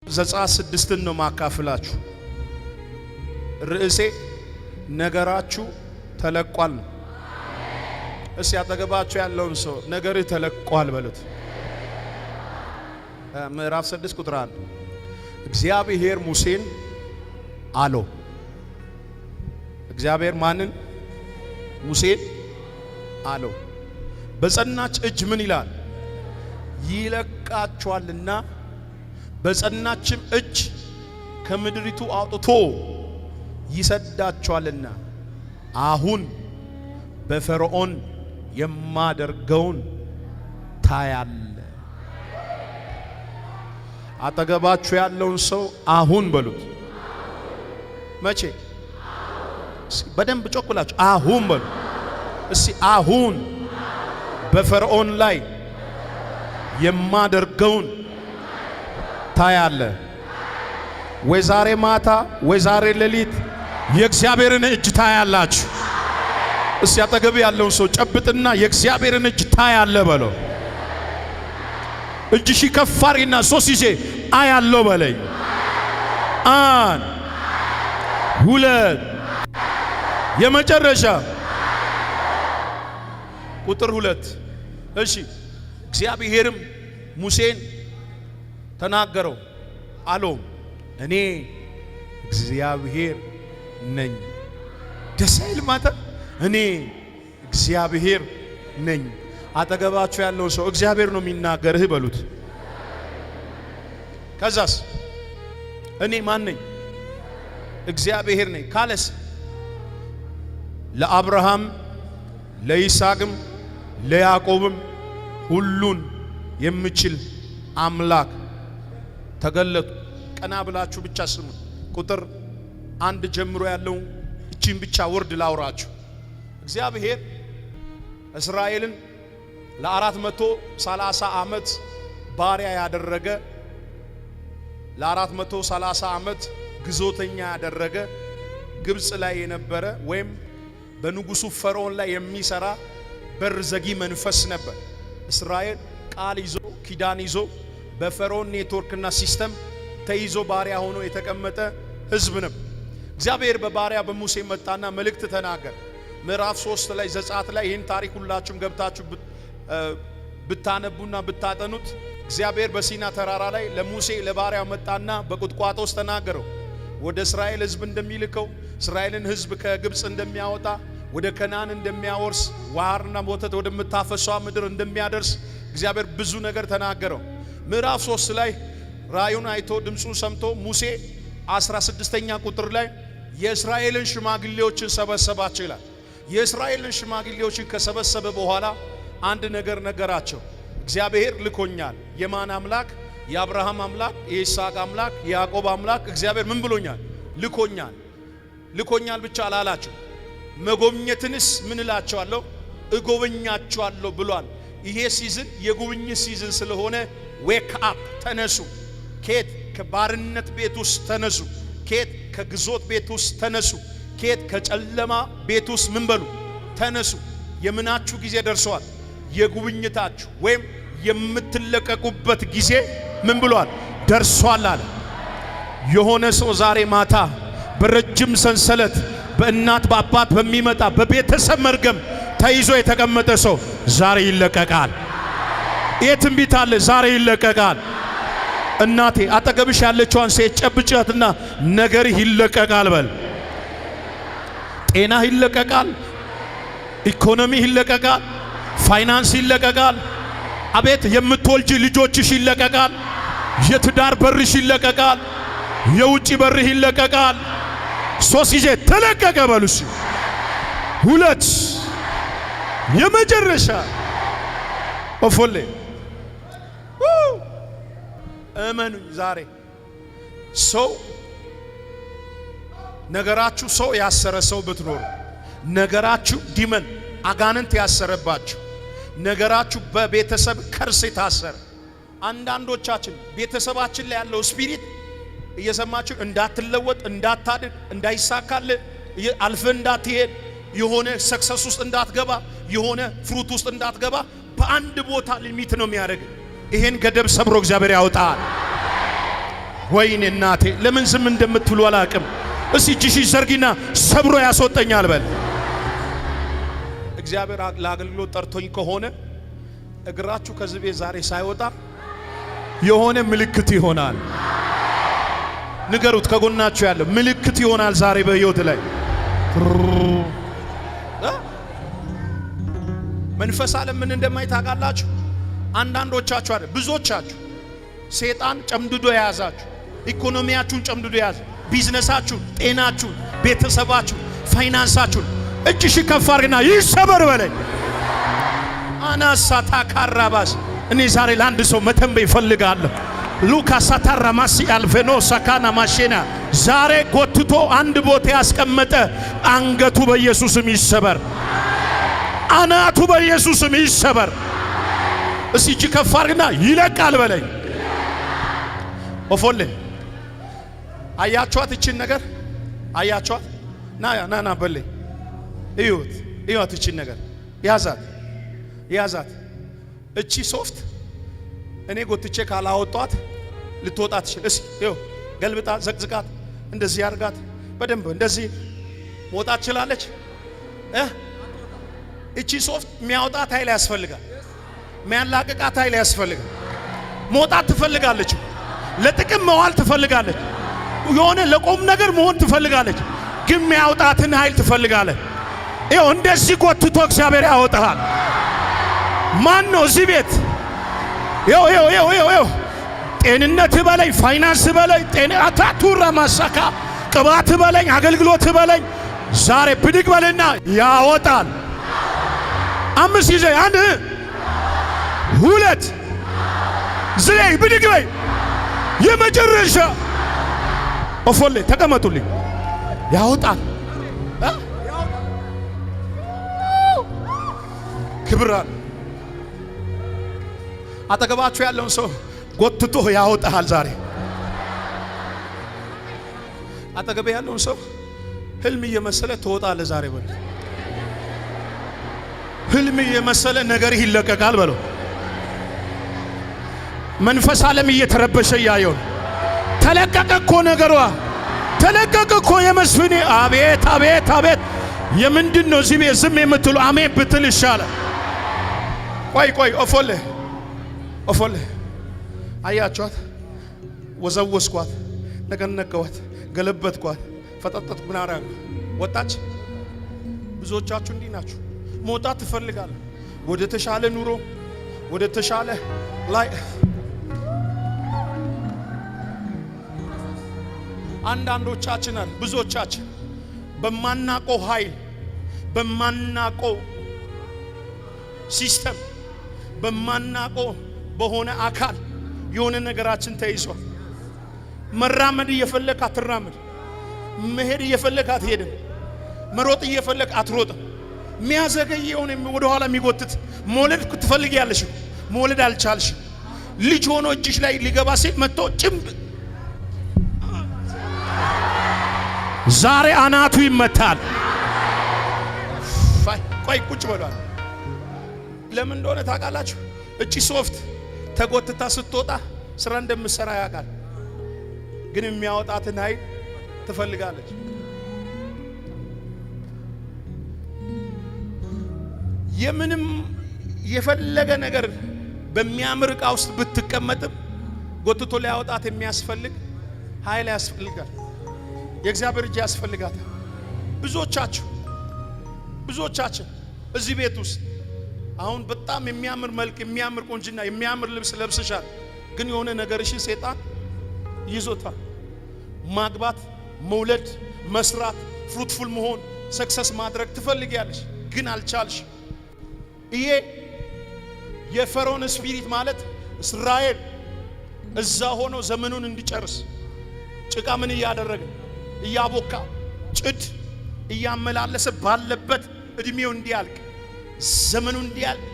ዘጸአት 6 ነው ማካፈላችሁ። ርዕሴ ነገራችሁ ተለቋል ነው። እስኪ አጠገባችሁ ያለውን ሰው ነገርህ ተለቋል በሉት። ምዕራፍ 6 ቁጥር 1 እግዚአብሔር ሙሴን አለው። እግዚአብሔር ማንን? ሙሴን አለው። በጸናች እጅ ምን ይላል? ይለቃቸዋልና በጸናችም እጅ ከምድሪቱ አውጥቶ ይሰዳቸዋልና አሁን በፈርዖን የማደርገውን ታያለ። አጠገባችሁ ያለውን ሰው አሁን በሉት። መቼ? በደንብ ጮኩላችሁ አሁን በሉ። እስቲ አሁን በፈርዖን ላይ የማደርገውን ታያለ። ወይ ዛሬ ማታ ወይ ዛሬ ሌሊት የእግዚአብሔርን እጅ ታያላችሁ። እስቲ አጠገብ ያለውን ሰው ጨብጥና የእግዚአብሔርን እጅ ታያለ በለው። እጅሽ ከፋሪና ሶስት ጊዜ አያለው በለኝ። አንድ ሁለት የመጨረሻ ቁጥር 2 እሺ። እግዚአብሔርም ሙሴን ተናገረው አለው፣ እኔ እግዚአብሔር ነኝ። ደስ አይል ማታ እኔ እግዚአብሔር ነኝ። አጠገባችሁ ያለው ሰው እግዚአብሔር ነው የሚናገርህ በሉት። ከዛስ እኔ ማን ነኝ? እግዚአብሔር ነኝ ካለስ ለአብርሃም ለይስሐቅም ለያዕቆብም ሁሉን የምችል አምላክ ተገለጡ። ቀና ብላችሁ ብቻ ስሙ። ቁጥር 1 ጀምሮ ያለው እቺን ብቻ ወርድ ላውራችሁ። እግዚአብሔር እስራኤልን ለ430 ዓመት ባሪያ ያደረገ፣ ለ430 ዓመት ግዞተኛ ያደረገ፣ ግብጽ ላይ የነበረ ወይም በንጉሱ ፈርዖን ላይ የሚሰራ በር ዘጊ መንፈስ ነበር። እስራኤል ቃል ይዞ ኪዳን ይዞ በፈርዖን ኔትወርክና ሲስተም ተይዞ ባሪያ ሆኖ የተቀመጠ ሕዝብ ነበር። እግዚአብሔር በባሪያ በሙሴ መጣና መልእክት ተናገረ። ምዕራፍ 3 ላይ ዘጸአት ላይ ይህን ታሪክ ሁላችሁም ገብታችሁ ብታነቡና ብታጠኑት እግዚአብሔር በሲና ተራራ ላይ ለሙሴ ለባሪያው መጣና በቁጥቋጦ ውስጥ ተናገረው። ወደ እስራኤል ሕዝብ እንደሚልከው እስራኤልን ሕዝብ ከግብጽ እንደሚያወጣ ወደ ከነዓን እንደሚያወርስ ዋርና ወተት ወደምታፈሰው ምድር እንደሚያደርስ እግዚአብሔር ብዙ ነገር ተናገረው። ምዕራፍ 3 ላይ ራእዩን አይቶ ድምፁን ሰምቶ ሙሴ 16ኛ ቁጥር ላይ የእስራኤልን ሽማግሌዎችን ሰበሰባቸው ይላል። የእስራኤልን ሽማግሌዎችን ከሰበሰበ በኋላ አንድ ነገር ነገራቸው። እግዚአብሔር ልኮኛል። የማን አምላክ? የአብርሃም አምላክ፣ የይስሐቅ አምላክ፣ የያዕቆብ አምላክ እግዚአብሔር ምን ብሎኛል? ልኮኛል። ልኮኛል ብቻ አላላቸው። መጎብኘትንስ ምን እላቸዋለሁ? እጎበኛቸዋለሁ ብሏል። ይሄ ሲዝን የጉብኝት ሲዝን ስለሆነ ዌክ አፕ ተነሱ። ኬት ከባርነት ቤት ውስጥ ተነሱ። ኬት ከግዞት ቤት ውስጥ ተነሱ። ኬት ከጨለማ ቤት ውስጥ ምን በሉ ተነሱ። የምናችሁ ጊዜ ደርሷል። የጉብኝታችሁ ወይም የምትለቀቁበት ጊዜ ምን ብሏል? ደርሷል አለ። የሆነ ሰው ዛሬ ማታ በረጅም ሰንሰለት በእናት በአባት በሚመጣ በቤተሰብ መርገም ተይዞ የተቀመጠ ሰው ዛሬ ይለቀቃል። ይህ ትንቢት አለ። ዛሬ ይለቀቃል። እናቴ አጠገብሽ ያለችዋን ሴት ጨብጫትና ነገርህ ይለቀቃል በል። ጤናህ ይለቀቃል። ኢኮኖሚህ ይለቀቃል። ፋይናንስ ይለቀቃል። አቤት የምትወልጂ ልጆችሽ ይለቀቃል። የትዳር በርሽ ይለቀቃል። የውጪ በርህ ይለቀቃል። 3 ጊዜ ተለቀቀ በሉስ። 2 የመጨረሻ ኦፎሌ እመኑኝ። ዛሬ ሰው ነገራችሁ ሰው ያሰረ ሰው ብትኖሩ፣ ነገራችሁ ዲመን አጋንንት ያሰረባችሁ፣ ነገራችሁ በቤተሰብ ከርስ የታሰረ፣ አንዳንዶቻችን ቤተሰባችን ላይ ያለው ስፒሪት እየሰማችሁ እንዳትለወጥ፣ እንዳታድግ፣ እንዳይሳካል፣ አልፈ እንዳትሄድ፣ የሆነ ሰክሰስ ውስጥ እንዳትገባ፣ የሆነ ፍሩት ውስጥ እንዳትገባ በአንድ ቦታ ሊሚት ነው የሚያደርግ። ይሄን ገደብ ሰብሮ እግዚአብሔር ያወጣል። ወይኔ እናቴ ለምን ዝም እንደምትሉ አላቅም። እስቲ እጅሽ ዘርጊና ሰብሮ ያስወጣኛል በል። እግዚአብሔር ለአገልግሎት ጠርቶኝ ከሆነ እግራችሁ ከዚህ ቤት ዛሬ ሳይወጣ የሆነ ምልክት ይሆናል። ንገሩት ከጎናችሁ ያለው ምልክት ይሆናል ዛሬ በሕይወት ላይ። መንፈስ ዓለም ምን እንደማይታቃላችሁ አንዳንዶቻችሁ አይደል ብዙዎቻችሁ ሰይጣን ጨምድዶ የያዛችሁ ኢኮኖሚያችሁን ጨምድዶ የያዘ ቢዝነሳችሁን፣ ጤናችሁን፣ ቤተሰባችሁን፣ ፋይናንሳችሁን እጅሽ ከፍ አድርግና ይሰበር በለኝ። አናሳታ ካራባስ እኔ ዛሬ ለአንድ ሰው መተንበይ እፈልጋለሁ። ሉካስ ሳታራ ማሲ አልፌኖ ሳካና ማሽና ዛሬ ጎትቶ አንድ ቦታ ያስቀመጠ አንገቱ በኢየሱስም ይሰበር፣ አናቱ በኢየሱስም ይሰበር። እስቲ እጅ ከፍ አድርግና ይለቃል በለኝ። ኦፎሌ አያችኋት እቺን ነገር አያችኋት? ና በለኝ። እዩት እቺን ነገር ያዛት። እቺ ሶፍት እኔ ጎትቼ ካላወጣት ልትወጣ ትችል። እስኪ ይኸው ገልብጣ ዘቅዝቃት፣ እንደዚህ አርጋት፣ በደንብ እንደዚህ መውጣት ትችላለች። እቺ ሶፍት የሚያወጣት ኃይል ያስፈልጋል፣ የሚያላቅቃት ኃይል ያስፈልጋል። መውጣት ትፈልጋለች፣ ለጥቅም መዋል ትፈልጋለች፣ የሆነ ለቆም ነገር መሆን ትፈልጋለች፣ ግን የሚያወጣትን ኃይል ትፈልጋለች። ይኸው እንደዚህ ጎትቶ እግዚአብሔር ያወጣሃል። ማን ነው እዚህ ቤት? ይኸው ጤንነት በለኝ፣ ፋይናንስ በለኝ፣ አታቱራ ማሳካ ቅባት በለኝ፣ አገልግሎት በለኝ። ዛሬ ብድግ በልና ያወጣል። 5 ጊዜ 1 2 ዝለይ ብድግ በይ። የመጨረሻ ኦፎሌ ተቀመጡልኝ። ያወጣል። ክብራን አጠገባችሁ ያለውን ሰው ጎትቶ ያወጣል ዛሬ። አጠገቤ ያለውን ሰው ህልም እየመሰለ ትወጣለህ ዛሬ በል። ህልም እየመሰለ ነገር ይለቀቃል በለው። መንፈስ ዓለም እየተረበሸ ያየው ተለቀቀ እኮ ነገሯ፣ ተለቀቀ እኮ የመስፍኔ። አቤት አቤት አቤት! የምንድን ነው እዚህ ቤት ዝም የምትሉ? አሜን ብትል ይሻላል። ቆይ ኦፎሌ አያችኋት? ወዘወስኳት፣ ነቀነቀዋት፣ ገለበጥኳት፣ ፈጠጠት ብናራ ወጣች። ብዙዎቻችሁ እንዲህ ናችሁ። መውጣት ትፈልጋለህ ወደ ተሻለ ኑሮ፣ ወደ ተሻለ ላይ። አንዳንዶቻችን ብዙዎቻችን በማናቀው ኃይል፣ በማናቀው ሲስተም፣ በማናቀው በሆነ አካል የሆነ ነገራችን ተይዟል። መራመድ እየፈለክ አትራመድ፣ መሄድ እየፈለክ አትሄድም፣ መሮጥ እየፈለክ አትሮጥም። የሚያዘገየውን ወደ ኋላ የሚጎትት መውለድ ትፈልጊያለሽ፣ መውለድ አልቻልሽ። ልጅ ሆኖ እጅሽ ላይ ሊገባ ሲል መጥቶ ጭምብ ዛሬ አናቱ ይመታል። ቆይ ቁጭ በሏል። ለምን እንደሆነ ታውቃላችሁ? እቺ ሶፍት ተጎትታ ስትወጣ ስራ እንደምትሰራ ያውቃል፣ ግን የሚያወጣትን ኃይል ትፈልጋለች። የምንም የፈለገ ነገር በሚያምር ዕቃ ውስጥ ብትቀመጥም ጎትቶ ሊያወጣት የሚያስፈልግ ኃይል ያስፈልጋል። የእግዚአብሔር እጅ ያስፈልጋታል። ብዙዎቻችን እዚህ ቤት ውስጥ አሁን በጣም የሚያምር መልክ፣ የሚያምር ቆንጅና፣ የሚያምር ልብስ ለብሰሻል፣ ግን የሆነ ነገርሽን ሰይጣን ይዞታል። ማግባት፣ መውለድ፣ መስራት፣ ፍሩትፉል መሆን፣ ሰክሰስ ማድረግ ትፈልጊያለሽ፣ ግን አልቻልሽ። ይሄ የፈርዖን ስፒሪት ማለት እስራኤል እዛ ሆኖ ዘመኑን እንዲጨርስ ጭቃ ምን እያደረገ እያቦካ ጭድ እያመላለሰ ባለበት እድሜው እንዲያልቅ ዘመኑ እንዲያልቅ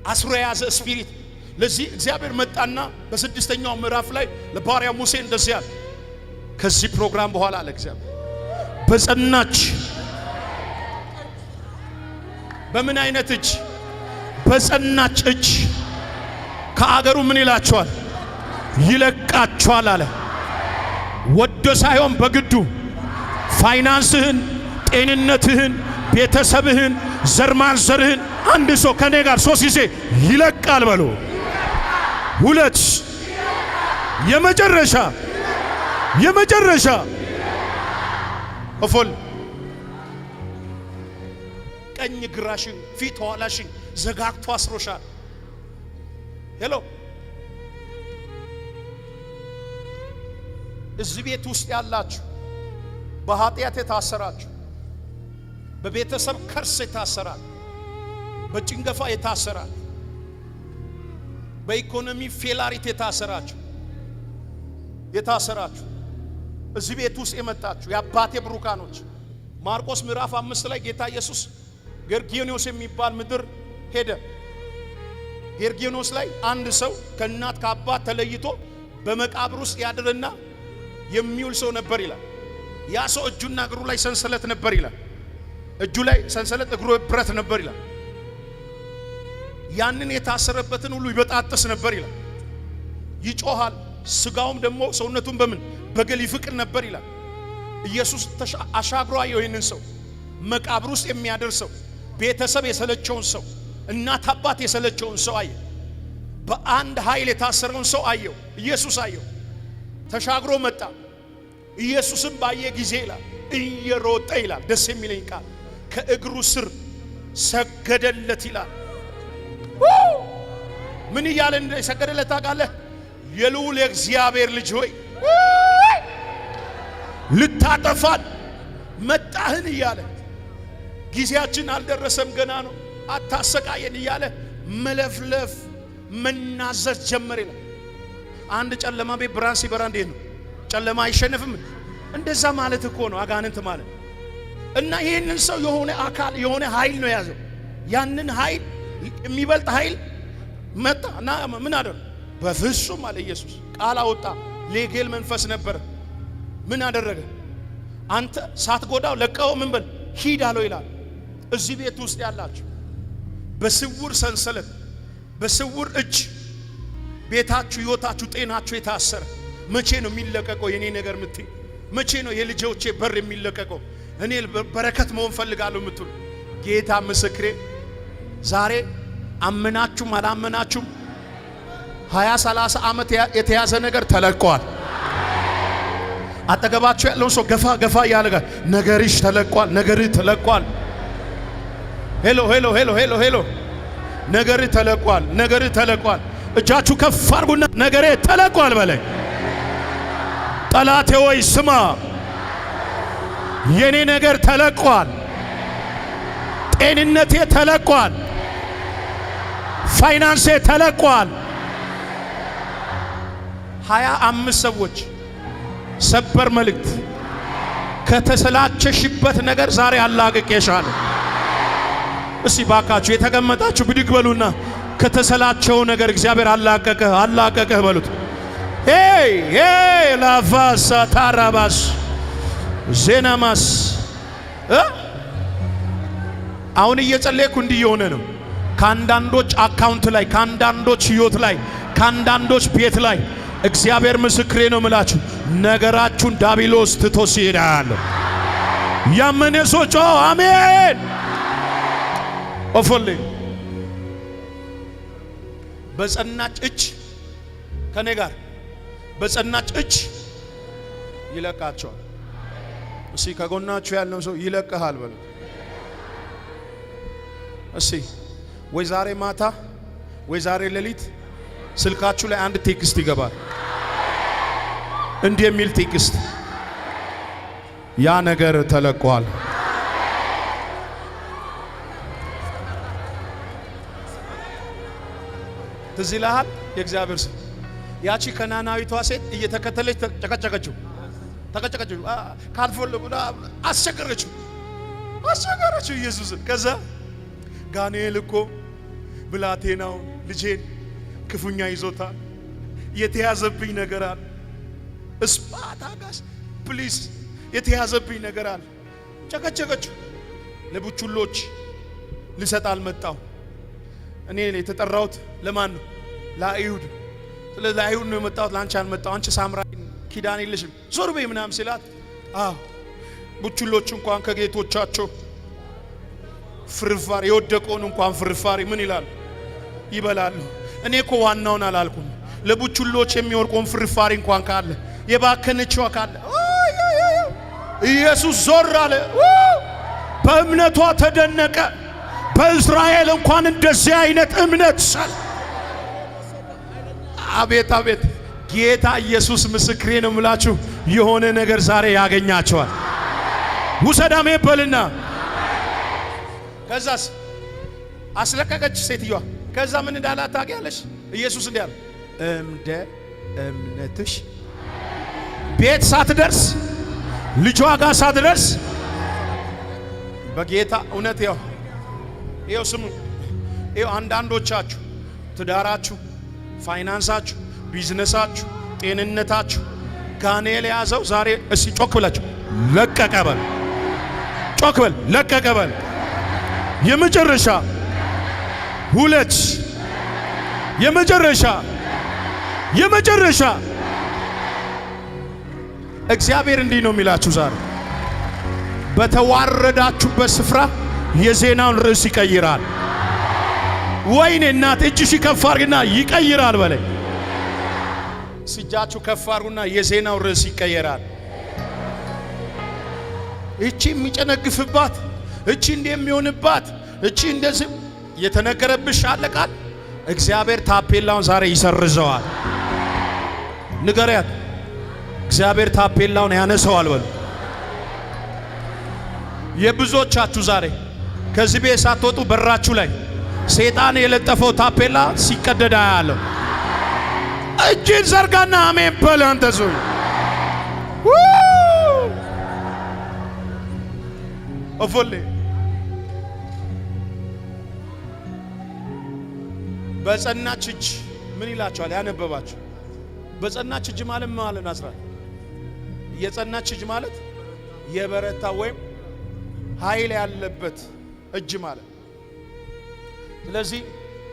አስሮ የያዘ ስፒሪት። ለዚህ እግዚአብሔር መጣና በስድስተኛው ምዕራፍ ላይ ለባሪያ ሙሴ እንደዚህ ያለ፣ ከዚህ ፕሮግራም በኋላ አለ እግዚአብሔር በጸናች በምን አይነት እጅ? በጸናች እጅ ከአገሩ ምን ይላቸዋል? ይለቃቸዋል አለ። ወዶ ሳይሆን በግዱ ፋይናንስህን፣ ጤንነትህን፣ ቤተሰብህን፣ ዘር ማንዘርህን አንድ ሰው ከኔ ጋር 3 ጊዜ ይለቃል በሉ። 2 የመጨረሻ እፎል ቀኝ ግራሽን ፊት ኋላሽን ዘጋግቶ አስሮሻል። ሄሎ እዚህ ቤት ውስጥ ያላችሁ በኃጢአት የታሰራችሁ፣ በቤተሰብ ከርስ የታሰራችሁ፣ በጭንገፋ የታሰራችሁ፣ በኢኮኖሚ ፌላሪት የታሰራችሁ እዚህ ቤት ውስጥ የመጣችሁ የአባቴ ብሩካኖች ማርቆስ ምዕራፍ 5 ላይ ጌታ ኢየሱስ ጌርጌኖስ የሚባል ምድር ሄደ። ጌርጌኖስ ላይ አንድ ሰው ከእናት ከአባት ተለይቶ በመቃብር ውስጥ ያድርና የሚውል ሰው ነበር ይላል። ያ ሰው እጁና እግሩ ላይ ሰንሰለት ነበር ይላል። እጁ ላይ ሰንሰለት፣ እግሩ ብረት ነበር ይላል። ያንን የታሰረበትን ሁሉ ይበጣጥስ ነበር ይላል። ይጮሃል፣ ስጋውም ደግሞ ሰውነቱን በገል ይፍቅር ነበር ይላል። ኢየሱስ አሻግሮ አየው ይህንን ሰው፣ መቃብር ውስጥ የሚያደርሰው ቤተሰብ የሰለቸውን ሰው፣ እናት አባት የሰለቸውን ሰው አየ። በአንድ ኃይል የታሰረውን ሰው አየው። ኢየሱስ አየው። ተሻግሮ መጣ። ኢየሱስም ባየ ጊዜ ይላል እየሮጠ ይላል፣ ደስ የሚለኝ ቃል ከእግሩ ስር ሰገደለት ይላል። ምን እያለ እንደሰገደለት ታውቃለህ? የልዑል የእግዚአብሔር ልጅ ሆይ ልታጠፋን መጣህን እያለ ጊዜያችን አልደረሰም ገና ነው አታሰቃየን እያለ መለፍለፍ መናዘዝ ጀመረ ይላል። አንድ ጨለማ ቤት ብርሃን ሲበራ እንዴት ነው? ጨለማ አይሸነፍም? እንደዛ ማለት እኮ ነው አጋንንት ማለት። እና ይህንን ሰው የሆነ አካል የሆነ ኃይል ነው ያዘው። ያንን ኃይል የሚበልጥ ኃይል መጣ እና ምን አደረገ? በፍጹም አለ ኢየሱስ። ቃል አወጣ። ሌጌል መንፈስ ነበረ። ምን አደረገ? አንተ ሳትጎዳው ለቀው ምን በል ሂድ አለው ይላል። እዚህ ቤት ውስጥ ያላችሁ በስውር ሰንሰለት፣ በስውር እጅ ቤታችሁ፣ ሕይወታችሁ፣ ጤናችሁ የታሰረ መቼ ነው የሚለቀቀው? የኔ ነገር ምትይ መቼ ነው የልጆቼ በር የሚለቀቀው? እኔ በረከት መሆን ፈልጋለሁ ምትሉ ጌታ ምስክሬ፣ ዛሬ አመናችሁም አላመናችሁም 20-30 ዓመት የተያዘ ነገር ተለቋል። አጠገባችሁ ያለውን ሰው ገፋ ገፋ ያለጋ ነገርሽ ተለቋል፣ ነገርህ ተለቋል። ሄሎ ሄሎ ሄሎ ሄሎ ሄሎ ነገርህ ተለቋል፣ ነገርህ ተለቋል። እጃችሁ ከፍ አድርጉና ነገሬ ተለቋል በለኝ። ጠላቴ ወይ ስማ፣ የኔ ነገር ተለቋል፣ ጤንነቴ ተለቋል፣ ፋይናንሴ ተለቋል። 25 ሰዎች ሰበር መልእክት ከተሰላቸሽበት ነገር ዛሬ አላቅቄሻለሁ። እስቲ ባካችሁ የተቀመጣችሁ ብድግ በሉና ከተሰላቸው ነገር እግዚአብሔር አላቀቀህ በሉት። ሄይ ሄይ ላፋሳ ታራባስ ዜናማስ አሁን እየጸለይኩ እንዲህ የሆነ ነው። ከአንዳንዶች አካውንት ላይ፣ ከአንዳንዶች ህይወት ላይ፣ ከአንዳንዶች ቤት ላይ እግዚአብሔር ምስክሬ ነው ምላችሁ ነገራችሁን ዳቢሎስ ትቶ ሲሄዳል። ያመነ ሰው አሜን። ኦፎሌ በጸናች እጅ ከኔ ጋር በጸናች እጅ ይለቃቸዋል። እስቲ ከጎናችሁ ያለው ሰው ይለቀሃል በሉ። እስቲ ወይ ዛሬ ማታ ወይ ዛሬ ሌሊት ስልካችሁ ላይ አንድ ቴክስት ይገባል። እንዲህ የሚል ቴክስት፣ ያ ነገር ተለቋል። ትዝ ይልሃል የእግዚአብሔር ሰው ያቺ ከናናዊቷ ሴት እየተከተለች ተጨቀጨቀችው ካልፈልጉና አስቸገረችው ኢየሱስን። ከዛ ጋኔል እኮ ብላቴናውን ልጄን ክፉኛ ይዞታል፣ የተያዘብኝ ነገር አለ። እስፓታጋስ ፕሊስ የተያዘብኝ ነገር አለ። ጨቀጨቀችው። ለቡችሎች ልሰጥ አልመጣው። እኔ የተጠራሁት ለማን ነው? ለአይሁድ። ስለዚህ ለአይሁድ ነው የመጣሁት፣ ላንቺ አልመጣሁ። አንቺ ሳምራዊ ኪዳን የለሽም ዞር በይ ምናምን ሲላት አዎ ቡችሎች እንኳን ከጌቶቻቸው ፍርፋሪ የወደቀውን እንኳን ፍርፋሪ ምን ይላል ይበላሉ። እኔ እኮ ዋናውን አላልኩም። ለቡችሎች የሚወርቀውን ፍርፋሪ እንኳን ካለ የባከነችው ካለ ኢየሱስ ዞር አለ። በእምነቷ ተደነቀ። በእስራኤል እንኳን እንደዚህ አይነት እምነት ሰል አቤት አቤት! ጌታ ኢየሱስ ምስክሬ ነው የምላችሁ፣ የሆነ ነገር ዛሬ ያገኛቸዋል። ውሰዳሜ በልና ከዛስ አስለቀቀች ሴትዮዋ። ከዛ ምን እንዳላት ታውቂያለሽ? ኢየሱስ እንዲህ አለ፣ እንደ እምነትሽ ቤት ሳትደርስ ልጇ ጋር ሳትደርስ በጌታ እውነት ይኸው ስሙ። ይኸው አንዳንዶቻችሁ ትዳራችሁ፣ ፋይናንሳችሁ፣ ቢዝነሳችሁ፣ ጤንነታችሁ ጋኔል የያዘው ዛሬ እስቲ ጮክ ብላችሁ ለቀቀ በል። ጮክ በል ለቀቀ በል። የመጨረሻ ሁለት የመጨረሻ እግዚአብሔር እንዲህ ነው የሚላችሁ ዛሬ በተዋረዳችሁበት ስፍራ የዜናውን ርዕስ ይቀይራል። ወይኔ እናት እጅሽ ከፍ አድርግና ይቀይራል በለኝ። እጃችሁ ከፍ አድርጉና የዜናው ርዕስ ይቀየራል። እቺ የሚጨነግፍባት፣ እቺ እንደሚሆንባት፣ እቺ እንደዚህ የተነገረብሽ አለቃል። እግዚአብሔር ታፔላውን ዛሬ ይሰርዘዋል። ንገሪያት፣ እግዚአብሔር ታፔላውን ያነሰዋል በሉ። የብዙዎቻችሁ ዛሬ ከዚህ ቤት ሳትወጡ በራችሁ ላይ ሰይጣን የለጠፈው ታፔላ ሲቀደድ አያለሁ። እጅን ዘርጋና አሜን በል። አንተ ሰው ኦፎሌ በጸናች እጅ ምን ይላችኋል? ያነበባችሁ በጸናች እጅ ማለት ምን ማለት ነው? የጸናች እጅ ማለት የበረታ ወይም ኃይል ያለበት እጅ ማለት። ስለዚህ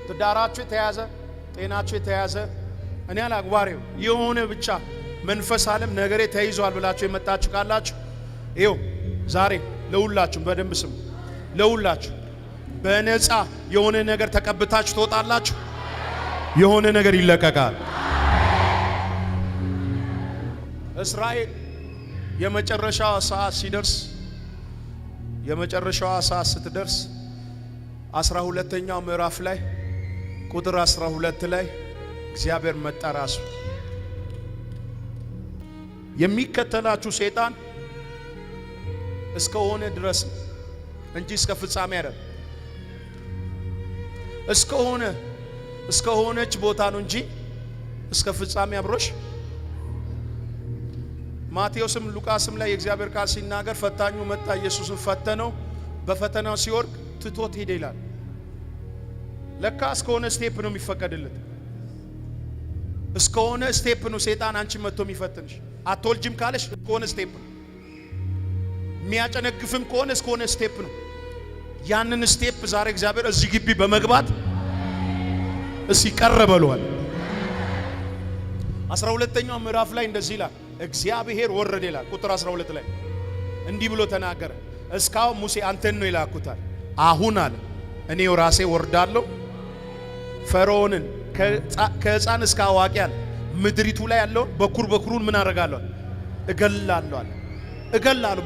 ትዳራችሁ የተያዘ፣ ጤናችሁ የተያዘ፣ እኔ አላግባሪው የሆነ ብቻ መንፈስ ዓለም ነገሬ ተይዟል ብላችሁ የመጣችሁ ካላችሁ ይኸው ዛሬ ለሁላችሁም በደንብ ስሙ። ለሁላችሁ በነፃ የሆነ ነገር ተቀብታችሁ ትወጣላችሁ። የሆነ ነገር ይለቀቃል። እስራኤል የመጨረሻው ሰዓት ሲደርስ የመጨረሻው ሰዓት ስትደርስ 12ኛው ምዕራፍ ላይ ቁጥር 12 ላይ እግዚአብሔር መጣ ራሱ። የሚከተላችሁ ሰይጣን እስከሆነ ድረስ እንጂ እስከ ፍጻሜ አይደለም። እስከሆነች ቦታ ነው እንጂ እስከ ፍጻሜ አብሮሽ። ማቴዎስም ሉቃስም ላይ የእግዚአብሔር ቃል ሲናገር ፈታኙ መጣ፣ ኢየሱስን ፈተነው፣ በፈተናው ሲወርቅ ትቶት ሄደ ይላል። ለካ እስከሆነ ስቴፕ ነው የሚፈቀድለት። እስከሆነ ስቴፕ ነው ሰይጣን አንቺ መጥቶ የሚፈትንሽ። አትወልጅም ካለሽ እስከሆነ ስቴፕ ነው። የሚያጨነግፍም ከሆነ እስከሆነ ስቴፕ ነው። ያንን ስቴፕ ዛሬ እግዚአብሔር እዚህ ግቢ በመግባት እስኪ ቀረበሏል። 12ኛው ምዕራፍ ላይ እንደዚህ ይላል፣ እግዚአብሔር ወረደ ይላል። ቁጥር 12 ላይ እንዲህ ብሎ ተናገረ፣ እስካሁን ሙሴ አንተን ነው ይላኩታል። አሁን አለ እኔው ራሴ ወርዳለሁ፣ ፈርዖንን ከሕፃን እስከ አዋቂ አለ ምድሪቱ ላይ ያለውን በኩሩን ምን አደርጋለሁ? እገላለሁ አለ።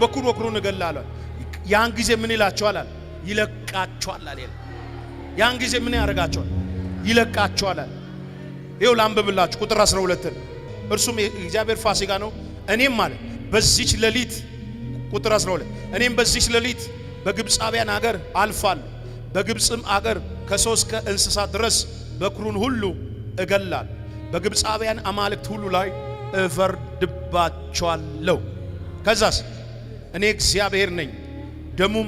በኩሩን እገላለሁ። ያን ጊዜ ምን ይላቸዋል? ይለቃቸዋል አለ። ያን ጊዜ ምን ያደርጋቸዋል? ይለቃቸዋል አለ። ይኸው ላንብብላችሁ ቁጥር 12 እርሱም የእግዚአብሔር ፋሲካ ነው። እኔም ማለት በዚች ሌሊት ቁጥር 12 እኔም በዚች ሌሊት በግብፃውያን አገር አልፋለሁ፣ በግብፅም አገር ከሰው እስከ እንስሳ ድረስ በኩሩን ሁሉ እገላለሁ፣ በግብፃውያን አማልክት ሁሉ ላይ እፈርድባቸዋለሁ። ከዛስ እኔ እግዚአብሔር ነኝ፣ ደሙም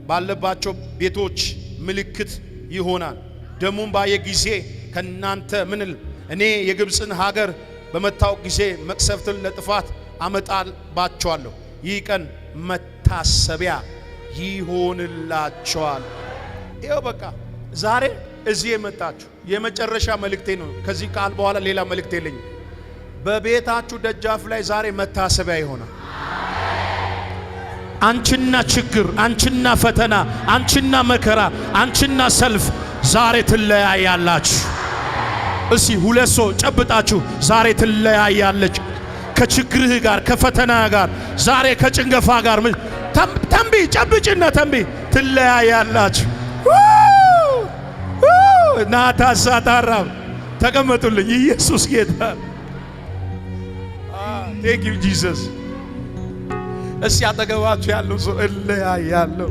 ባለባቸው ቤቶች ምልክት ይሆናል። ደሙም ባየ ጊዜ ከናንተ ምንል እኔ የግብፅን ሀገር በመታወቅ ጊዜ መቅሰፍትን ለጥፋት አመጣባቸዋለሁ። ይህ ቀን መታሰቢያ ይሆንላቸዋል። ይኸው በቃ ዛሬ እዚህ የመጣችሁ የመጨረሻ መልእክቴ ነው። ከዚህ ቃል በኋላ ሌላ መልእክት የለኝም። በቤታችሁ ደጃፍ ላይ ዛሬ መታሰቢያ ይሆናል። አንቺና ችግር፣ አንቺና ፈተና፣ አንቺና መከራ፣ አንቺና ሰልፍ ዛሬ ትለያያላችሁ። እሺ ሁለት ሰው ጨብጣችሁ ዛሬ ትለያያለች ከችግርህ ጋር ከፈተና ጋር ዛሬ ከጭንገፋ ጋር ተንቢ ጨብጭና ተንቢ ትለያያላችሁ። ናታሳታራ ተቀመጡልኝ። ኢየሱስ ጌታ ቴንክ ዩ ጂሰስ። እስቲ አጠገባችሁ ያለው ሰው እለያያለሁ